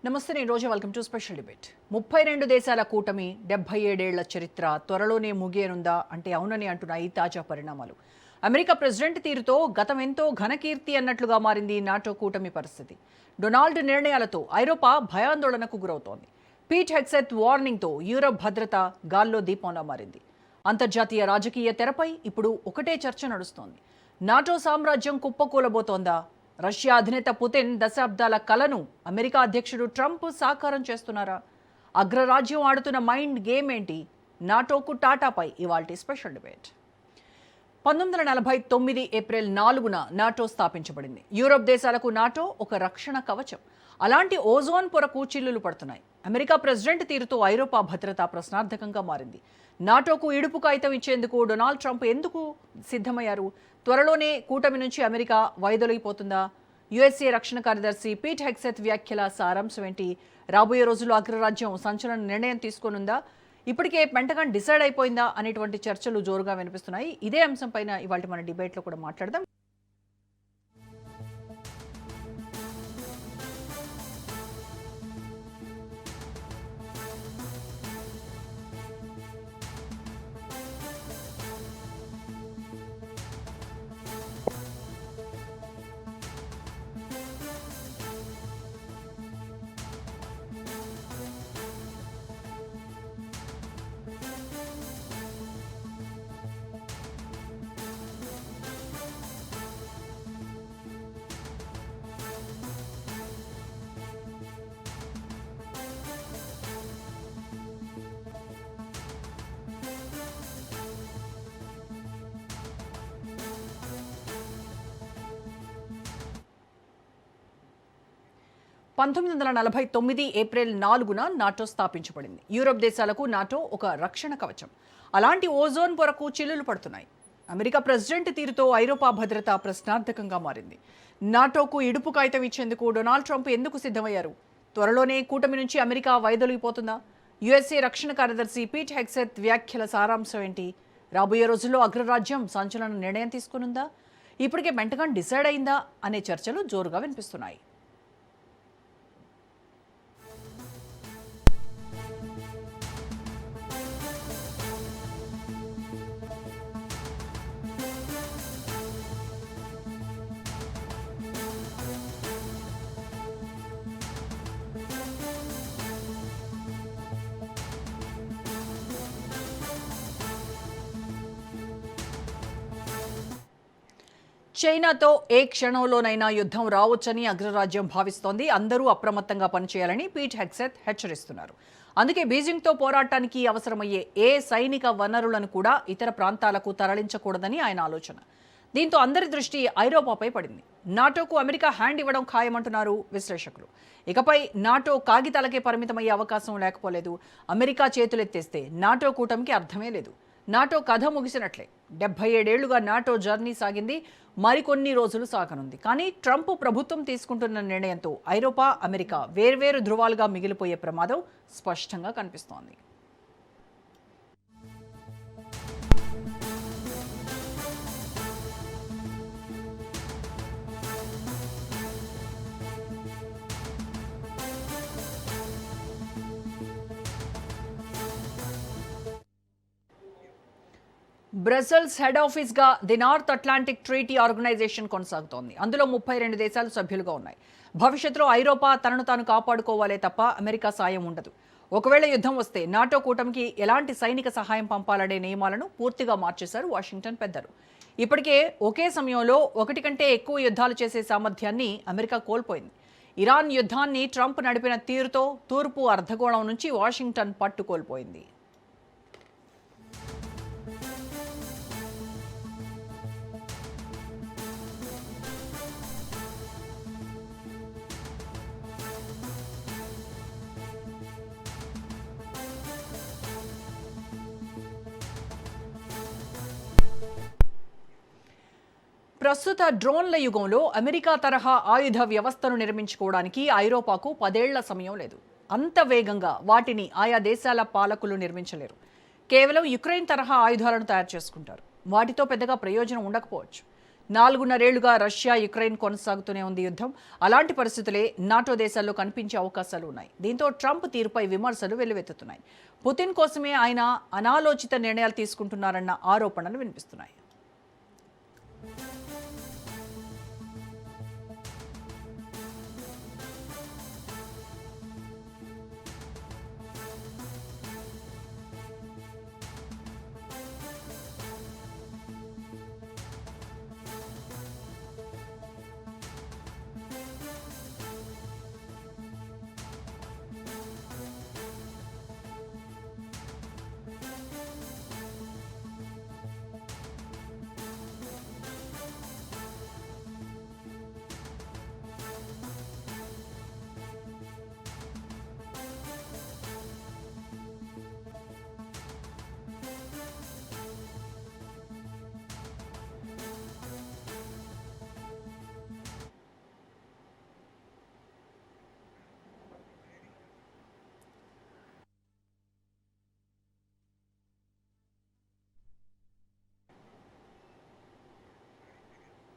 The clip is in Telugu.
నమస్తే, నేను Roja. Welcome to special debate. 32 దేశాల కూటమి, 77 ఏళ్ల చరిత్ర త్వరలోనే ముగియనుందా అంటే అవునని అంటున్నాయి తాజా పరిణామాలు. అమెరికా ప్రెసిడెంట్ తీరుతో గతం ఎంతో ఘనకీర్తి అన్నట్లుగా మారింది నాటో కూటమి పరిస్థితి. డొనాల్డ్ నిర్ణయాలతో ఐరోపా భయాందోళనకు గురవుతోంది. పీట్ హెగ్సెత్ వార్నింగ్తో యూరప్ భద్రత గాల్లో దీపంలా మారింది. అంతర్జాతీయ రాజకీయ తెరపై ఇప్పుడు ఒకటే చర్చ నడుస్తోంది. నాటో సామ్రాజ్యం కుప్పకూలబోతోందా? రష్యా అధినేత పుతిన్ దశాబ్దాల కలను అమెరికా అధ్యక్షుడు ట్రంప్ సాకారం చేస్తున్నారా? అగ్రరాజ్యం ఆడుతున్న మైండ్ గేమ్ ఏంటి? నాటోకు టాటాపై ఇవాల్టి స్పెషల్ డిబేట్. 1949 ఏప్రిల్ 4న నాటో స్థాపించబడింది. యూరప్ దేశాలకు నాటో ఒక రక్షణ కవచం. అలాంటి ఓజోన్ పొరకు చిల్లులు పడుతున్నాయి. అమెరికా ప్రెసిడెంట్ తీరుతో ఐరోపా భద్రత ప్రశ్నార్థకంగా మారింది. నాటోకు ఇడుపు కాగితం ఇచ్చేందుకు డొనాల్డ్ ట్రంప్ ఎందుకు సిద్ధమయ్యారు? త్వరలోనే కూటమి నుంచి అమెరికా వైదొలిగిపోతుందా? యుఎస్ఏ రక్షణ కార్యదర్శి పీట్ హెగ్సెత్ వ్యాఖ్యల సారాంశం ఏంటి? రాబోయే రోజుల్లో అగ్రరాజ్యం సంచలన నిర్ణయం తీసుకోనుందా? ఇప్పటికే పెంటగాన్ డిసైడ్ అయిపోయిందా అనేటువంటి చర్చలు జోరుగా వినిపిస్తున్నాయి. ఇదే అంశంపైన ఇవాళ మన డిబేట్లో కూడా మాట్లాడదాం. ఏప్రిల్ 4న నాటో స్థాపించబడింది. యూరప్ దేశాలకు నాటో ఒక రక్షణ కవచం. అలాంటి ఓజోన్ పొరకు చిల్లులు పడుతున్నాయి. అమెరికా ప్రెసిడెంట్ తీరుతో ఐరోపా భద్రత ప్రశ్నార్థకంగా మారింది. నాటోకు ఇడుపు కాగితం ఇచ్చేందుకు డొనాల్డ్ ట్రంప్ ఎందుకు సిద్ధమయ్యారు? త్వరలోనే కూటమి నుంచి అమెరికా వైదొలిగిపోతుందా? యుఎస్ఏ రక్షణ కార్యదర్శి పీట్ హెగ్సెత్ వ్యాఖ్యల సారాంశం ఏంటి? రాబోయే రోజుల్లో అగ్రరాజ్యం సంచలన నిర్ణయం తీసుకునుందా? ఇప్పటికే పెంటగాన్ డిసైడ్ అయిందా అనే చర్చలు జోరుగా వినిపిస్తున్నాయి. చైనాతో ఏ క్షణంలోనైనా యుద్ధం రావచ్చని అగ్రరాజ్యం భావిస్తోంది. అందరూ అప్రమత్తంగా పనిచేయాలని పీట్ హెగ్సెత్ హెచ్చరిస్తున్నారు. అందుకే బీజింగ్తో పోరాటానికి అవసరమయ్యే ఏ సైనిక వనరులను కూడా ఇతర ప్రాంతాలకు తరలించకూడదని ఆయన ఆలోచన. దీంతో అందరి దృష్టి ఐరోపాపై పడింది. నాటోకు అమెరికా హ్యాండ్ ఇవ్వడం ఖాయమంటున్నారు విశ్లేషకులు. ఇకపై నాటో కాగితాలకే పరిమితమయ్యే అవకాశం లేకపోలేదు. అమెరికా చేతులెత్తేస్తే నాటో కూటమికి అర్థమే లేదు. నాటో కథ ముగిసినట్లే. 77 ఏళ్లుగా నాటో జర్నీ సాగింది. మరికొన్ని రోజులు సాగనుంది. కానీ ట్రంప్ ప్రభుత్వం తీసుకుంటున్న నిర్ణయంతో ఐరోపా, అమెరికా వేర్వేరు ధృవాలుగా మిగిలిపోయే ప్రమాదం స్పష్టంగా కనిపిస్తోంది. బ్రసెల్స్ హెడ్ ఆఫీస్గా the North Atlantic Treaty Organisation కొనసాగుతోంది. అందులో 32 దేశాలు సభ్యులుగా ఉన్నాయి. భవిష్యత్తులో ఐరోపా తనను తాను కాపాడుకోవాలే తప్ప అమెరికా సాయం ఉండదు. ఒకవేళ యుద్ధం వస్తే నాటో కూటమికి ఎలాంటి సైనిక సహాయం పంపాలనే నియమాలను పూర్తిగా మార్చేశారు వాషింగ్టన్ పెద్దలు. ఇప్పటికే ఒకే సమయంలో ఒకటి కంటే ఎక్కువ యుద్ధాలు చేసే సామర్థ్యాన్ని అమెరికా కోల్పోయింది. ఇరాన్ యుద్ధాన్ని ట్రంప్ నడిపిన తీరుతో తూర్పు అర్ధగోళం నుంచి వాషింగ్టన్ పట్టు కోల్పోయింది. ప్రస్తుత డ్రోన్ల యుగంలో అమెరికా తరహా ఆయుధ వ్యవస్థను నిర్మించుకోవడానికి ఐరోపాకు 10 ఏళ్ల సమయం లేదు. అంత వేగంగా వాటిని ఆయా దేశాల పాలకులు నిర్మించలేరు. కేవలం యుక్రెయిన్ తరహా ఆయుధాలను తయారు చేసుకుంటారు. వాటితో పెద్దగా ప్రయోజనం ఉండకపోవచ్చు. 4.5 రష్యా యుక్రెయిన్ కొనసాగుతూనే ఉంది యుద్ధం. అలాంటి పరిస్థితులే నాటో దేశాల్లో కనిపించే అవకాశాలు ఉన్నాయి. దీంతో ట్రంప్ తీరుపై విమర్శలు వెల్లువెత్తుతున్నాయి. పుతిన్ కోసమే ఆయన అనాలోచిత నిర్ణయాలు తీసుకుంటున్నారన్న ఆరోపణలు వినిపిస్తున్నాయి.